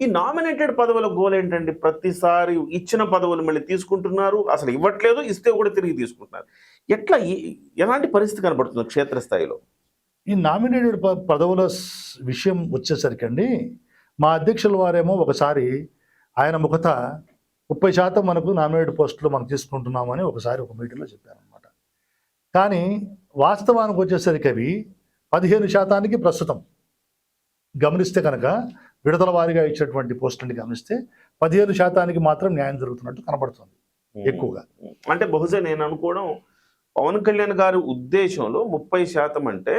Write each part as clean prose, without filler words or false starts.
ఈ నామినేటెడ్ పదవుల గోల్ ఏంటండి? ప్రతిసారి ఇచ్చిన పదవులు మళ్ళీ తీసుకుంటున్నారు. అసలు ఇవ్వట్లేదు, ఇస్తే కూడా తిరిగి తీసుకుంటున్నారు. ఎట్లా ఎలాంటి పరిస్థితి కనబడుతుంది క్షేత్రస్థాయిలో? ఈ నామినేటెడ్ పదవుల విషయం వచ్చేసరికండి, మా అధ్యక్షుల వారేమో ఒకసారి ఆయన ముఖత 30% మనకు నామినేటెడ్ పోస్టులు మనం తీసుకుంటున్నామని ఒకసారి ఒక మీటింగ్లో చెప్పారనమాట. కానీ వాస్తవానికి వచ్చేసరికి అవి 15% ప్రస్తుతం గమనిస్తే కనుక విడతల వారీగా ఇచ్చినటువంటి పోస్టులని గమనిస్తే 15% మాత్రం న్యాయం జరుగుతున్నట్టు కనబడుతుంది ఎక్కువగా. అంటే బహుశా నేను అనుకోవడం పవన్ కళ్యాణ్ గారి ఉద్దేశంలో 30% అంటే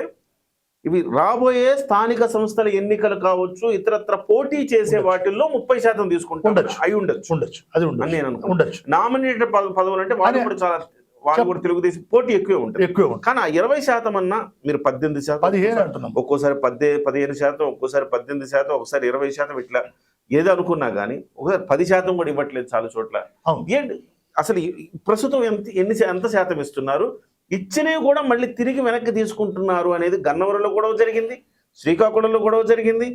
ఇవి రాబోయే స్థానిక సంస్థల ఎన్నికలు కావచ్చు, ఇతరత్ర పోటీ చేసే వాటిల్లో 30% తీసుకుంటారు. అయి ఉండొచ్చు. అది నేను అనుకుంటాను. నామినేటెడ్ పదవులు అంటే వాళ్ళు కూడా చాలా, వాళ్ళు కూడా తెలుగుదేశం పోటీ ఎక్కువే ఉంటుంది. కానీ ఆ 20% అన్నా మీరు 18%, 15 అంటున్నాం, ఒక్కోసారి 15%, ఒక్కోసారి 18%, ఒకసారి 20%, ఇట్లా ఏదో అనుకున్నా కానీ ఒకసారి 10% కూడా ఇవ్వట్లేదు చాలా చోట్ల. ఏంటి అసలు ప్రస్తుతం ఎంత శాతం ఇస్తున్నారు? ఇచ్చినవి కూడా మళ్ళీ తిరిగి వెనక్కి తీసుకుంటున్నారు అనేది గన్నవరంలో గొడవ జరిగింది, శ్రీకాకుళంలో గొడవ జరిగింది,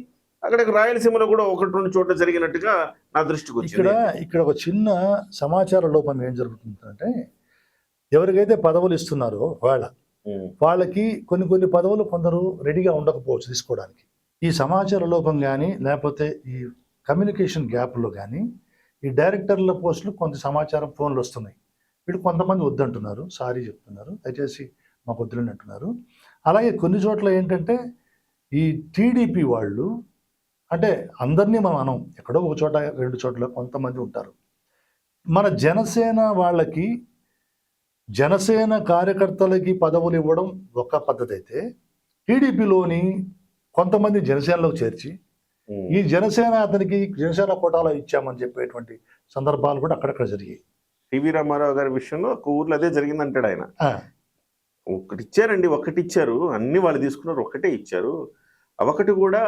అక్కడ రాయలసీమలో కూడా 1-2 చోట్ల జరిగినట్టుగా నా దృష్టికి వచ్చింది. ఇక్కడ ఒక చిన్న సమాచార లోపం ఏం జరుగుతుందంటే, ఎవరికైతే పదవులు ఇస్తున్నారో వాళ్ళకి కొన్ని పదవులు కొందరు రెడీగా ఉండకపోవచ్చు తీసుకోవడానికి. ఈ సమాచార లోపం కానీ లేకపోతే ఈ కమ్యూనికేషన్ గ్యాప్లో కానీ ఈ డైరెక్టర్ల పోస్టులు కొంత సమాచారం ఫోన్లు వస్తున్నాయి. వీళ్ళు కొంతమంది వద్దంటున్నారు, సారీ చెప్తున్నారు, దయచేసి మాకు వద్దులని అంటున్నారు. అలాగే కొన్ని చోట్ల ఏంటంటే ఈ టీడీపీ వాళ్ళు, అంటే అందరినీ మనం ఎక్కడో ఒక చోట 2 చోట్ల కొంతమంది ఉంటారు. మన జనసేన వాళ్ళకి, జనసేన కార్యకర్తలకి పదవులు ఇవ్వడం ఒక పద్ధతి అయితే, టీడీపీలోని కొంతమంది జనసేనలోకి చేర్చి ఈ జనసేన అతనికి జనసేన కోటాలో ఇచ్చామని చెప్పేటువంటి సందర్భాలు కూడా అక్కడక్కడ జరిగాయి. టివి రామారావు గారి విషయంలో ఒక ఊర్లో అదే జరిగిందంటాడు ఆయన. ఒకటి ఇచ్చారు, అన్ని వాళ్ళు తీసుకున్నారు, ఒకటే ఇచ్చారు. ఒకటి కూడా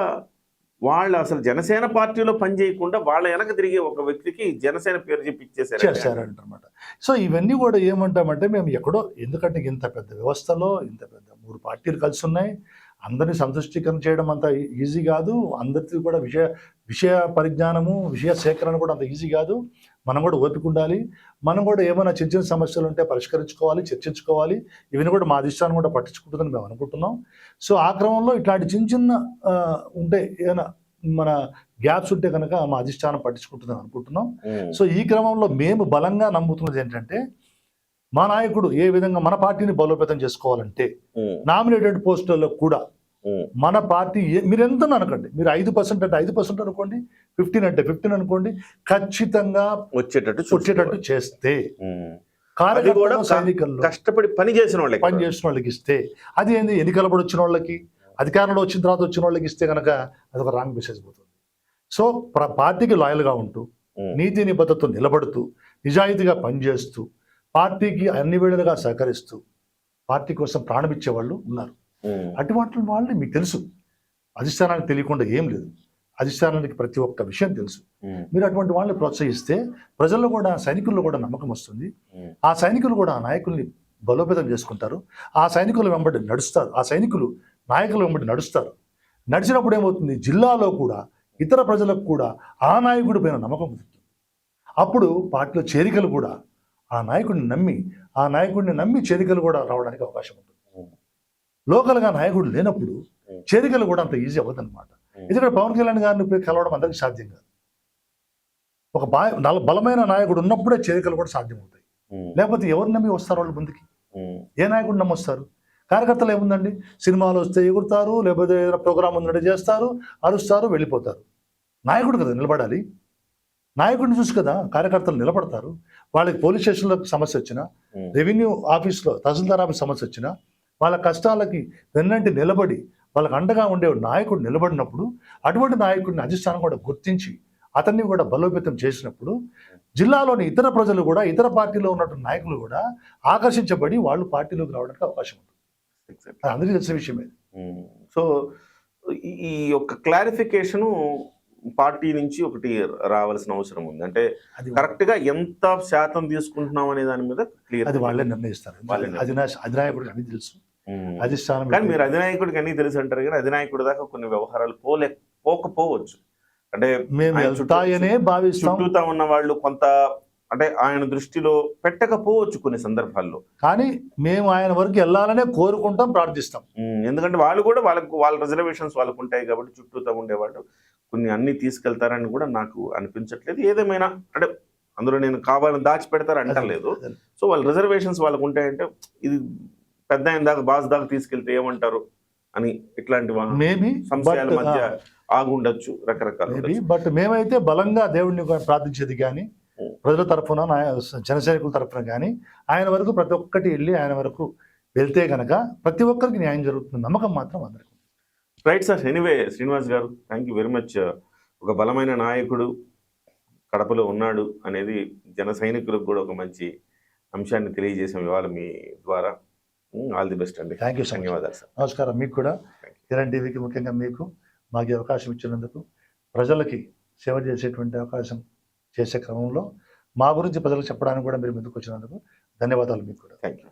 వాళ్ళు అసలు జనసేన పార్టీలో పనిచేయకుండా వాళ్ళ వెనక తిరిగే ఒక వ్యక్తికి జనసేన పేరు చెప్పి ఇచ్చేసారంటమాట. సో ఇవన్నీ కూడా ఏమంటామంటే, మేము ఎక్కడో, ఎందుకంటే ఇంత పెద్ద వ్యవస్థలో ఇంత పెద్ద 3 పార్టీలు కలిసి ఉన్నాయి, అందరినీ సంతుష్టీకరణ చేయడం అంత ఈజీ కాదు. అందరికీ కూడా విషయ పరిజ్ఞానము, విషయ సేకరణ కూడా అంత ఈజీ కాదు. మనం కూడా ఓపిక ఉండాలి. మనం కూడా ఏమైనా చిన్న సమస్యలు ఉంటే పరిష్కరించుకోవాలి, చర్చించుకోవాలి. ఇవన్నీ కూడా మా అధిష్టానం కూడా పట్టించుకుంటుందని మేము అనుకుంటున్నాం. సో ఆ క్రమంలో ఇట్లాంటి చిన్న ఉంటే, ఏమైనా మన గ్యాప్స్ ఉంటే కనుక మా అధిష్టానం పట్టించుకుంటుందని అనుకుంటున్నాం. సో ఈ క్రమంలో మేము బలంగా నమ్ముతున్నది ఏంటంటే, మా నాయకుడు ఏ విధంగా మన పార్టీని బలోపేతం చేసుకోవాలంటే, నామినేటెడ్ పోస్టుల్లో కూడా మన పార్టీ మీరు ఎంత అనుకోండి, మీరు 5% అంటే 5% అనుకోండి, 15 అంటే 15 అనుకోండి, ఖచ్చితంగా వచ్చేటట్టు చేస్తే, సైనికులు కష్టపడి పని చేసిన వాళ్ళకి ఇస్తే, అది ఏంది ఎన్నికల పడి వచ్చిన వాళ్ళకి, అధికారంలో వచ్చిన తర్వాత వచ్చిన వాళ్ళకి ఇస్తే కనుక అది ఒక రాంగ్ మెసేజ్ పోతుంది. సో పార్టీకి లాయల్గా ఉంటూ, నీతి నిబద్ధతతో నిలబడుతూ, నిజాయితీగా పనిచేస్తూ, పార్టీకి అన్ని వేళలుగా సహకరిస్తూ, పార్టీ కోసం ప్రాణం ఇచ్చే వాళ్ళు ఉన్నారు. అటువంటి వాళ్ళని మీకు తెలుసు, అధిష్టానానికి తెలియకుండా ఏం లేదు, అధిష్టానానికి ప్రతి ఒక్క విషయం తెలుసు. మీరు అటువంటి వాళ్ళని ప్రోత్సహిస్తే ప్రజల్లో కూడా, సైనికుల్లో కూడా నమ్మకం వస్తుంది. ఆ సైనికులు కూడా ఆ నాయకుల్ని బలోపేతం చేసుకుంటారు. ఆ సైనికులు వెంబడి నడుస్తారు, ఆ సైనికులు నాయకులు వెంబడి నడుస్తారు. నడిచినప్పుడు ఏమవుతుంది, జిల్లాలో కూడా ఇతర ప్రజలకు కూడా ఆ నాయకుడి పైన నమ్మకం ఉంటుంది. అప్పుడు పార్టీలో చేరికలు కూడా ఆ నాయకుడిని నమ్మి చేరికలు కూడా రావడానికి అవకాశం ఉంటుంది. లోకల్గా నాయకుడు లేనప్పుడు చేరికలు కూడా అంత ఈజీ అవ్వదు అనమాట. ఎందుకంటే పవన్ కళ్యాణ్ గారిని కలవడం అందరికీ సాధ్యం కాదు. ఒక బలమైన నాయకుడు ఉన్నప్పుడే చేరికలు కూడా సాధ్యమవుతాయి. లేకపోతే ఎవరు నమ్మి వస్తారు వాళ్ళు ముందుకి? ఏ నాయకుడు నమ్మొస్తారు? కార్యకర్తలు ఏముందండి, సినిమాలు వస్తే ఎగురుతారు, లేకపోతే ఏదైనా ప్రోగ్రామ్ ఉందంటే చేస్తారు, అరుస్తారు, వెళ్ళిపోతారు. నాయకుడు కదా నిలబడాలి. నాయకుడిని చూసి కదా కార్యకర్తలు నిలబడతారు. వాళ్ళకి పోలీస్ స్టేషన్లో సమస్య వచ్చినా, రెవెన్యూ ఆఫీస్లో తహసీల్దార్ ఆఫీస్ సమస్య వచ్చినా, వాళ్ళ కష్టాలకి వెన్నంటి నిలబడి వాళ్ళకి అండగా ఉండే నాయకుడు నిలబడినప్పుడు, అటువంటి నాయకుడిని అధిష్టానం కూడా గుర్తించి అతన్ని కూడా బలోపేతం చేసినప్పుడు, జిల్లాలోని ఇతర ప్రజలు కూడా, ఇతర పార్టీలో ఉన్నటువంటి నాయకులు కూడా ఆకర్షించబడి వాళ్ళు పార్టీలోకి రావడానికి అవకాశం ఉంటుంది. అందరికీ తెలిసిన విషయమే. సో ఈ యొక్క క్లారిఫికేషను పార్టీ నుంచి ఒకటి రావాల్సిన అవసరం ఉంది. అంటే కరెక్ట్ గా ఎంత శాతం తీసుకుంటున్నాం అనే దాని మీద క్లియర్, అది వాళ్ళే నిర్ణయిస్తారు. అధినాయకుడికి అన్ని తెలుసు, అధిష్టానం. కానీ మీరు అధినాయకుడికి అన్ని తెలుసు అంటారు, కానీ అధినాయకుడి దాకా కొన్ని వ్యవహారాలు పోకపోవచ్చు. అంటే మేము ఆయన వెళ్తాయనే భావిస్తాం. చుట్టూతా ఉన్న వాళ్ళు కొంత అంటే ఆయన దృష్టిలో పెట్టకపోవచ్చు కొన్ని సందర్భాల్లో. కానీ మేము ఆయన వరకు వెళ్ళాలనే కోరుకుంటాం, ప్రార్థిస్తాం. ఎందుకంటే వాళ్ళు కూడా వాళ్ళ రిజర్వేషన్స్ వాళ్ళకు ఉంటాయి కాబట్టి చుట్టూతా ఉండేవాళ్ళు కొన్ని అన్ని తీసుకెళ్తారని కూడా నాకు అనిపించట్లేదు. ఏదేమైనా అంటే అందులో నేను కావాలని దాచిపెడతారు అంటలేదు. సో వాళ్ళ రిజర్వేషన్స్ వాళ్ళకు ఉంటాయంటే ఇది పెద్ద ఆయన దాకా బాస్ దాకా తీసుకెళ్తే ఏమంటారు అని ఇట్లాంటి మేబీ సంశయాల మధ్య ఆగుండొచ్చు రకరకాల. బట్ మేమైతే బలంగా దేవుడిని ప్రార్థించేది కానీ ప్రజల తరఫున జన సైనికుల తరఫున కానీ ఆయన వరకు ప్రతి ఒక్కటి వెళ్ళి ఆయన వరకు వెళ్తే కనుక ప్రతి ఒక్కరికి న్యాయం జరుగుతుంది నమ్మకం మాత్రం అందరికీ. Right sir. ఎనీవే శ్రీనివాస్ గారు, థ్యాంక్ యూ వెరీ మచ్. ఒక బలమైన నాయకుడు కడపలో ఉన్నాడు అనేది జన సైనికులకు కూడా ఒక మంచి అంశాన్ని తెలియజేసాం ఇవాళ మీ ద్వారా. ఆల్ ది బెస్ట్ అండి. Thank you. ధన్యవాదాలు సార్. నమస్కారం మీకు కూడా. కిరణ్ టీవీకి ముఖ్యంగా మీకు మాకు అవకాశం ఇచ్చినందుకు, ప్రజలకి సేవ చేసేటువంటి అవకాశం చేసే క్రమంలో మా గురించి ప్రజలకు చెప్పడానికి కూడా మీరు ముందుకు వచ్చినందుకు ధన్యవాదాలు మీకు కూడా. Thank you.